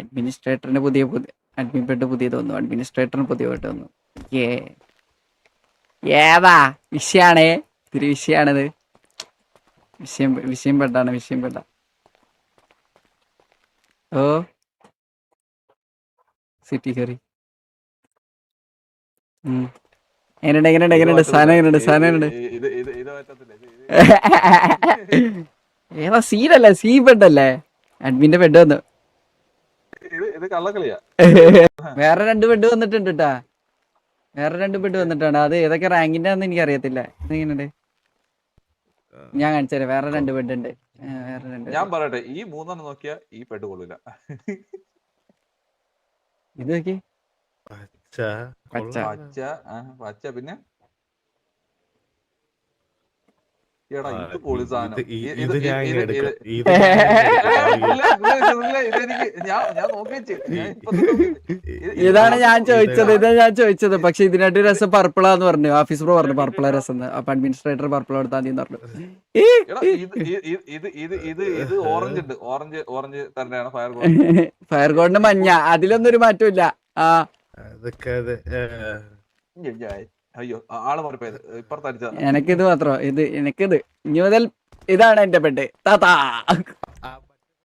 അഡ്മിനിസ്ട്രേറ്ററിന് പുതിയ admin bed പുതിയത് വന്നു. അഡ്മിനിസ്ട്രേറ്ററിന് പുതിയ ബെഡ് വന്നു. ഏതാ വിഷയാണേ? ഇത്തിരി വിഷയാണിത്. വിഷയം ബെഡാണ്. വിഷയം ബെഡാ. ഓ സിറ്റി കയറി. എങ്ങനെയുണ്ട് സാധനം? എങ്ങനെയുണ്ട്? ഏതാ സീനല്ലേ? സീ ബെഡല്ലേ? അഡ്മിന്റെ ബെഡ് വന്നു. വേറെ 2 ബെഡ് വന്നിട്ടുണ്ട് ട്ടാ. വേറെ 2 ബെഡ് വന്നിട്ടാണ്. അത് ഏതൊക്കെ റാങ്കിന്റെ ആണെന്ന് എനിക്ക് അറിയത്തില്ല. ഇതെങ്ങനെയുണ്ട്? ഞാൻ കാണിച്ചുതരാം. വേറെ 2 ബെഡ് ഉണ്ട്. ഞാൻ പറയട്ടെ, ഈ 3 നോക്കിയാ ഈ ബെഡ് കൊള്ളില്ല. ഇത് നോക്കി. പച്ച പിന്നെ എടാ ഇത് പൊളി സാധനം. ഇതാണ് ഞാൻ ചോദിച്ചത്. പക്ഷെ ഇതിനായിട്ട് രസം പർപ്പിളാന്ന് പറഞ്ഞു. ഓഫീസ് ബ്രോ പറഞ്ഞു പർപ്പിള രസം. അപ്പൊ അഡ്മിനിസ്ട്രേറ്റർ പർപ്പിൾ എടുത്താൽ മതി പറഞ്ഞു. ഇത് ഓറഞ്ച് ഉണ്ട്. ഓറഞ്ച് തന്നെയാണ് ഫയർ ഗോഡിന് മഞ്ഞ. അതിലൊന്നും ഒരു മാറ്റമില്ല. അയ്യോ ആള് മാറിപ്പോയത്. ഇപ്പുറത്തടിച്ച എനിക്കിത് മാത്രം. എനിക്കിത് ഇനി മുതൽ ഇതാണ് എന്റെ ബെഡ്. താത്താ